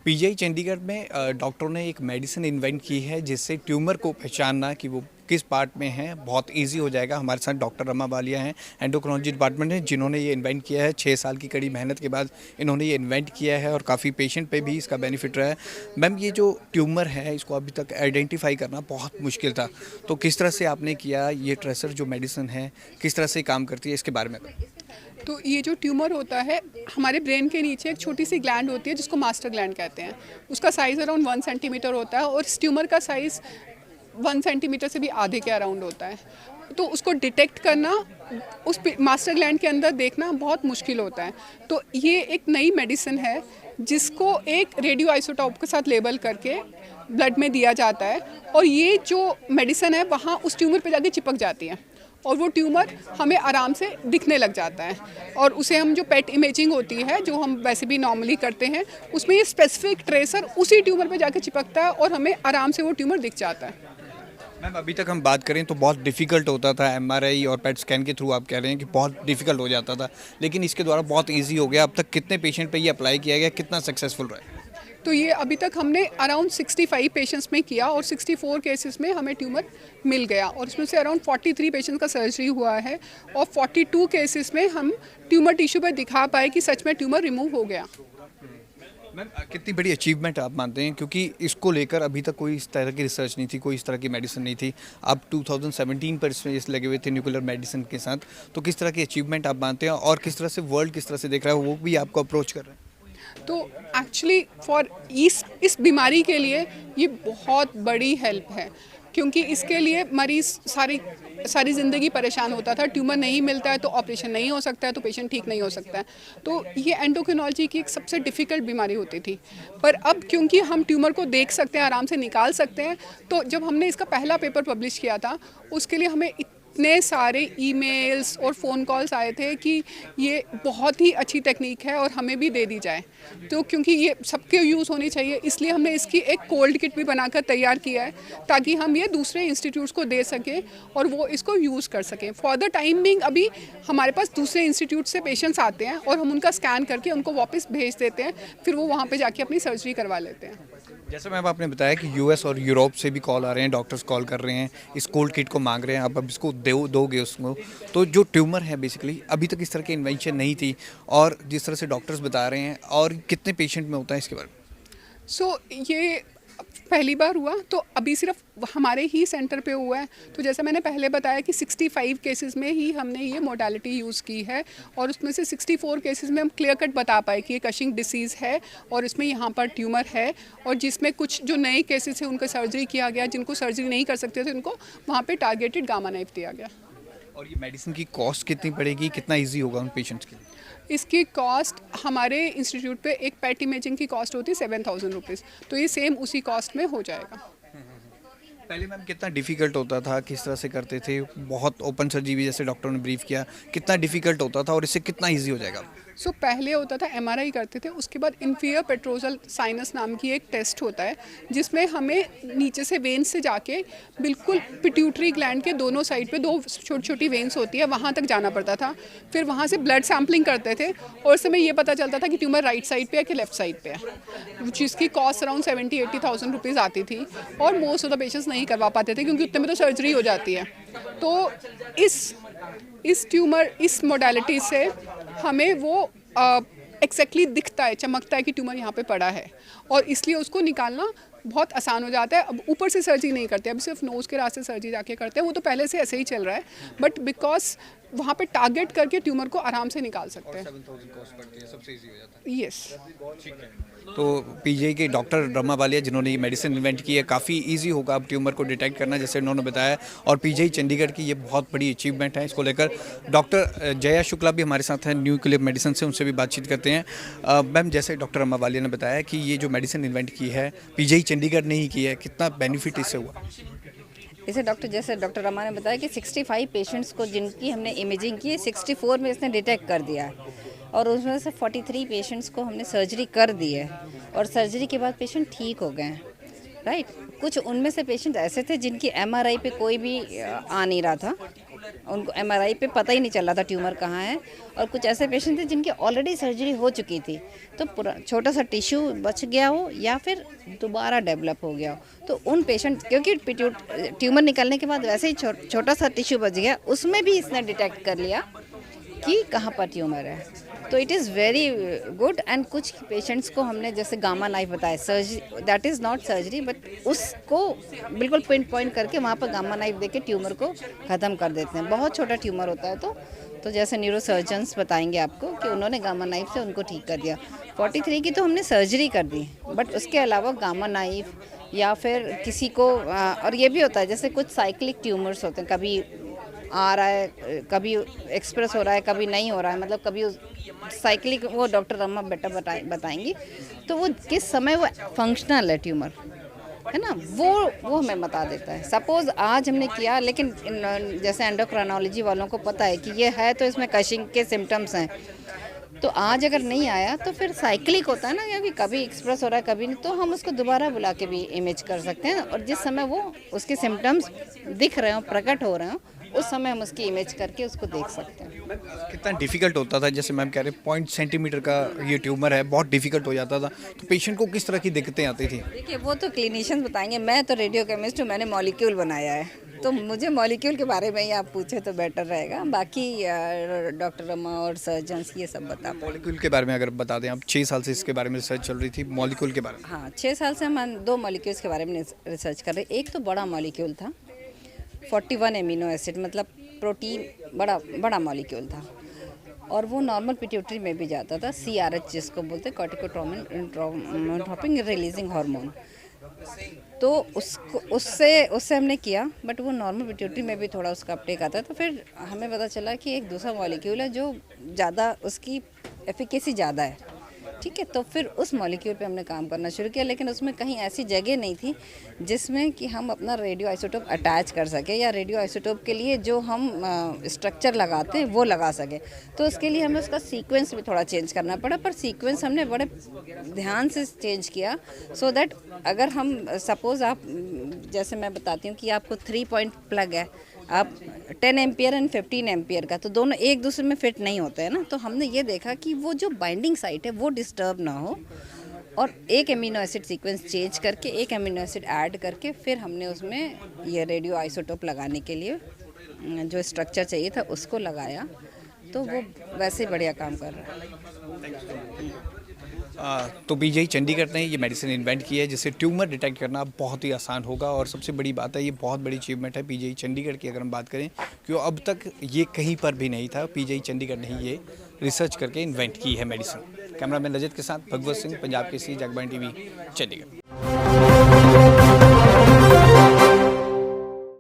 PGI Chandigarh में डॉक्टरों ने एक मेडिसिन इन्वेंट की है जिससे ट्यूमर को पहचानना कि वो किस पार्ट में है बहुत इजी हो जाएगा। हमारे साथ डॉक्टर रमा बालिया हैं, एंडोक्रोलॉजी डिपार्टमेंट में, जिन्होंने ये इन्वेंट किया है। 6 साल की कड़ी मेहनत के बाद इन्होंने ये इन्वेंट किया है और काफ़ी पेशेंट पे भी इसका बेनिफिट रहा है। मैम, ये जो ट्यूमर है इसको अभी तक आइडेंटिफाई करना बहुत मुश्किल था, तो किस तरह से आपने किया? ये ट्रेसर जो मेडिसिन है किस तरह से काम करती है, इसके बारे में? तो ये जो ट्यूमर होता है, हमारे ब्रेन के नीचे एक छोटी सी ग्लैंड होती है जिसको मास्टर ग्लैंड कहते हैं। उसका साइज़ अराउंड 1 सेंटीमीटर होता है और इस ट्यूमर का साइज़ 1 सेंटीमीटर से भी आधे के अराउंड होता है। तो उसको डिटेक्ट करना, उस मास्टर ग्लैंड के अंदर देखना बहुत मुश्किल होता है। तो ये एक नई मेडिसिन है जिसको एक रेडियो आइसोटोप के साथ लेबल करके ब्लड में दिया जाता है और ये जो मेडिसिन है वहाँ उस ट्यूमर पे जाके चिपक जाती है और वो ट्यूमर हमें आराम से दिखने लग जाता है। और उसे हम जो पेट इमेजिंग होती है जो हम वैसे भी नॉर्मली करते हैं, उसमें ये स्पेसिफिक ट्रेसर उसी ट्यूमर पे जाके चिपकता है और हमें आराम से वो ट्यूमर दिख जाता है। मैम, अभी तक हम बात करें तो बहुत डिफ़िकल्ट होता था। एमआरआई और पेट स्कैन के थ्रू आप कह रहे हैं कि बहुत डिफ़िकल्ट हो जाता था, लेकिन इसके द्वारा बहुत ईजी हो गया। अब तक कितने पेशेंट पे ये अप्लाई किया गया, कितना सक्सेसफुल रहा है? तो ये अभी तक हमने अराउंड 65 पेशेंट्स में किया और 64 केसेस में हमें ट्यूमर मिल गया और उसमें से अराउंड 43 पेशेंट्स का सर्जरी हुआ है और 42 केसेस में हम ट्यूमर टिश्यू पर दिखा पाए कि सच में ट्यूमर रिमूव हो गया। मैम, कितनी बड़ी अचीवमेंट आप मानते हैं, क्योंकि इसको लेकर अभी तक कोई इस तरह की रिसर्च नहीं थी, कोई इस तरह की मेडिसिन नहीं थी। आप 2017 पर इसमें इस लगे हुए थे न्यूक्लियर मेडिसिन के साथ, तो किस तरह की अचीवमेंट आप मानते हैं और किस तरह से वर्ल्ड किस तरह से देख रहा है, वो भी आपको अप्रोच कर रहे हैं? तो एक्चुअली फॉर इस बीमारी के लिए ये बहुत बड़ी हेल्प है क्योंकि इसके लिए मरीज़ सारी ज़िंदगी परेशान होता था। ट्यूमर नहीं मिलता है तो ऑपरेशन नहीं हो सकता है, तो पेशेंट ठीक नहीं हो सकता है। तो ये एंडोक्रिनोलॉजी की एक सबसे डिफ़िकल्ट बीमारी होती थी, पर अब क्योंकि हम ट्यूमर को देख सकते हैं, आराम से निकाल सकते हैं, तो जब हमने इसका पहला पेपर पब्लिश किया था उसके लिए हमें इतने सारे ईमेल्स और फ़ोन कॉल्स आए थे कि ये बहुत ही अच्छी टेक्निक है और हमें भी दे दी जाए। तो क्योंकि ये सबके यूज़ होनी चाहिए, इसलिए हमने इसकी एक कोल्ड किट भी बनाकर तैयार किया है ताकि हम ये दूसरे इंस्टीट्यूट्स को दे सकें और वो इसको यूज़ कर सकें। फॉर द टाइम बिंग अभी हमारे पास दूसरे इंस्टीट्यूट से पेशेंट्स आते हैं और हम उनका स्कैन करके उनको वापस भेज देते हैं, फिर वो वहाँ पर जाके अपनी सर्जरी करवा लेते हैं। जैसे मैम आपने बताया कि यूएस और यूरोप से भी कॉल आ रहे हैं, डॉक्टर्स कॉल कर रहे हैं, इस कोल्ड किट को मांग रहे हैं, आप अब इसको दोगे उसको। तो जो ट्यूमर है बेसिकली अभी तक इस तरह की इन्वेंशन नहीं थी और जिस तरह से डॉक्टर्स बता रहे हैं, और कितने पेशेंट में होता है इसके बारे में? ये पहली बार हुआ, तो अभी सिर्फ हमारे ही सेंटर पे हुआ है। तो जैसे मैंने पहले बताया कि 65 केसेस में ही हमने ये मोडालिटी यूज़ की है और उसमें से 64 केसेस में हम क्लियर कट बता पाए कि ये कशिंग डिसीज़ है और इसमें यहाँ पर ट्यूमर है। और जिसमें कुछ जो नए केसेस हैं उनका सर्जरी किया गया, जिनको सर्जरी नहीं कर सकते थे उनको वहाँ पे टारगेटेड गामा नाइफ दिया गया। और ये मेडिसिन की कॉस्ट कितनी पड़ेगी, कितना ईजी होगा उन पेशेंट्स के लिए? इसकी कॉस्ट हमारे इंस्टीट्यूट पे एक पेट इमेजिंग की कॉस्ट होती है 7,000 रुपीज़, तो ये सेम उसी कॉस्ट में हो जाएगा। पहले मैम कितना डिफिकल्ट होता था, किस तरह से करते थे? बहुत ओपन सर्जरी जैसे डॉक्टरों ने ब्रीफ किया, कितना डिफिकल्ट होता था और इससे कितना ईजी हो जाएगा? पहले होता था एमआरआई करते थे, उसके बाद इन्फीरियर पेट्रोजल साइनस नाम की एक टेस्ट होता है जिसमें हमें नीचे से वेन से जाके बिल्कुल पिट्यूटरी ग्लैंड के दोनों साइड पे 2 छोटी छोटी वेन्स होती है, वहाँ तक जाना पड़ता था। फिर वहाँ से ब्लड सैम्पलिंग करते थे और उस समय ये पता चलता था कि ट्यूमर राइट साइड पे है कि लेफ्ट साइड पे है, जिसकी कॉस्ट अराउंड 70,000-80,000 रुपीज़ आती थी और मोस्ट ऑफ द पेशेंट्स नहीं करवा पाते थे क्योंकि उतने में तो सर्जरी हो जाती है। तो इस मोडालिटी से हमें वो एग्जैक्टली दिखता है, चमकता है कि ट्यूमर यहाँ पे पड़ा है और इसलिए उसको निकालना बहुत आसान हो जाता है। अब ऊपर से सर्जरी नहीं करते, अब सिर्फ नोज़ के रास्ते सर्जरी जाके करते हैं। वो तो पहले से ऐसे ही चल रहा है, बट बिकॉज वहाँ पे टारगेट करके ट्यूमर को आराम से निकाल सकते हैं। 7,000 कॉस्ट पड़ती है, सबसे इजी हो जाता है। यस। तो पीजीआई के डॉक्टर रमा बालिया जिन्होंने ये मेडिसिन इन्वेंट की है, काफ़ी इजी होगा अब ट्यूमर को डिटेक्ट करना, जैसे उन्होंने बताया। और पीजीआई चंडीगढ़ की ये बहुत बड़ी अचीवमेंट है। इसको लेकर डॉक्टर जया शुक्ला भी हमारे साथ हैं न्यूक्लियर मेडिसिन से, उनसे भी बातचीत करते हैं। मैम, जैसे डॉक्टर रमा बालिया ने बताया कि ये जो मेडिसिन इन्वेंट की है पीजीआई चंडीगढ़ ने ही की है, कितना बेनिफिट इससे हुआ? जैसे डॉक्टर रमा ने बताया कि 65 पेशेंट्स को जिनकी हमने इमेजिंग की है, 64 में इसने डिटेक्ट कर दिया है और उसमें से 43 पेशेंट्स को हमने सर्जरी कर दी है और सर्जरी के बाद पेशेंट ठीक हो गए हैं। राइट। कुछ उनमें से पेशेंट ऐसे थे जिनकी एमआरआई पे कोई भी आ नहीं रहा था, उनको एमआरआई पे पता ही नहीं चल रहा था ट्यूमर कहाँ है। और कुछ ऐसे पेशेंट थे जिनकी ऑलरेडी सर्जरी हो चुकी थी, तो पूरा छोटा सा टिश्यू बच गया हो या फिर दोबारा डेवलप हो गया हो। तो उन पेशेंट, क्योंकि ट्यूमर निकलने के बाद वैसे ही छोटा सा टिश्यू बच गया, उसमें भी इसने डिटेक्ट कर लिया कि कहाँ पर ट्यूमर है। तो it is very good. And कुछ पेशेंट्स को हमने जैसे गामा नाइफ बताया, surgery that is not surgery, but उसको बिल्कुल पिन पॉइंट करके वहाँ पर गामा नाइफ देके ट्यूमर को ख़त्म कर देते हैं। बहुत छोटा ट्यूमर होता है तो जैसे न्यूरोसर्जन्स बताएंगे आपको कि उन्होंने गामा नाइफ से उनको ठीक कर दिया। 43 की तो हमने सर्जरी कर दी, बट उसके अलावा गामा नाइफ या फिर किसी को और ये भी होता है जैसे कुछ साइक्लिक ट्यूमर्स होते हैं, कभी आ रहा है, कभी एक्सप्रेस हो रहा है, कभी नहीं हो रहा है, मतलब कभी साइक्लिक, वो डॉक्टर रमा बेटा बताएंगी। तो वो किस समय वो फंक्शनल है ट्यूमर, है ना, वो हमें बता देता है। सपोज़ आज हमने किया, लेकिन जैसे एंडोक्राइनोलॉजी वालों को पता है कि ये है तो इसमें कशिंग के सिम्टम्स हैं, तो आज अगर नहीं आया तो फिर साइक्लिक होता है ना, क्योंकि कभी एक्सप्रेस हो रहा है कभी नहीं, तो हम उसको दोबारा बुला के भी इमेज कर सकते हैं। और जिस समय वो उसके सिम्टम्स दिख रहे हो, प्रकट हो रहे हो, उस समय हम उसकी इमेज करके उसको देख सकते हैं। कितना डिफिकल्ट होता था, जैसे मैम कह रहे 0.5 सेंटीमीटर का ये ट्यूमर है, बहुत डिफिकल्ट हो जाता था, तो पेशेंट को किस तरह की दिक्कतें आती थी? देखिए वो तो क्लिनिशियंस बताएंगे, मैं तो रेडियो केमिस्ट हूँ, मैंने मॉलिक्यूल बनाया है, तो मुझे मॉलिक्यूल के बारे में ही आप पूछे तो बेटर रहेगा। बाकी डॉक्टर रमा और सर्जन्स ये सब बता पाएंगे। मॉलिक्यूल के बारे में अगर बता दें, आप 6 साल से इसके बारे में रिसर्च चल रही थी मॉलिक्यूल के बारे में। हाँ, 6 साल से हम 2 मॉलिक्यूल्स के बारे में रिसर्च कर रहे हैं। एक तो बड़ा मॉलिक्यूल था, 41 एमिनो एसिड, मतलब प्रोटीन, बड़ा मॉलिक्यूल था, और वो नॉर्मल पिट्यूटरी में भी जाता था, CRH जिसको बोलते हैं, कॉर्टिकोट्रोपिन रिलीजिंग हार्मोन। तो उससे हमने किया, बट वो नॉर्मल पिट्यूटरी में भी थोड़ा उसका अपटेक आता है। तो फिर हमें पता चला कि एक दूसरा मॉलिक्यूल है जो ज़्यादा, उसकी एफिकेसी ज़्यादा है, ठीक है। तो फिर उस मॉलिक्यूल पे हमने काम करना शुरू किया, लेकिन उसमें कहीं ऐसी जगह नहीं थी जिसमें कि हम अपना रेडियो आइसोटोप अटैच कर सके, या रेडियो आइसोटोप के लिए जो हम स्ट्रक्चर लगाते हैं वो लगा सके। तो उसके लिए हमें उसका सीक्वेंस भी थोड़ा चेंज करना पड़ा, पर सीक्वेंस हमने बड़े ध्यान से चेंज किया, सो दैट अगर हम सपोज़ आप, जैसे मैं बताती हूँ कि आपको 3 पॉइंट प्लग है, आप 10 एम्पियर एंड 15 एम्पियर का, तो दोनों एक दूसरे में फिट नहीं होते हैं ना। तो हमने ये देखा कि वो जो बाइंडिंग साइट है वो डिस्टर्ब ना हो, और एक एमिनो एसिड सीक्वेंस चेंज करके, एक एमिनो एसिड ऐड करके, फिर हमने उसमें ये रेडियो आइसोटोप लगाने के लिए जो स्ट्रक्चर चाहिए था उसको लगाया, तो वो वैसे ही बढ़िया काम कर रहा है। तो पीजीआई चंडीगढ़ ने ये मेडिसिन इन्वेंट की है जिससे ट्यूमर डिटेक्ट करना बहुत ही आसान होगा, और सबसे बड़ी बात है, ये बहुत बड़ी अचीवमेंट है पीजीआई चंडीगढ़ की अगर हम बात करें, क्योंकि अब तक ये कहीं पर भी नहीं था। पीजीआई चंडीगढ़ ने ही ये रिसर्च करके इन्वेंट की है मेडिसिन। कैमरामैन रजत के साथ भगवत सिंह, पंजाब केसरी, जगबानी टीवी, चंडीगढ़।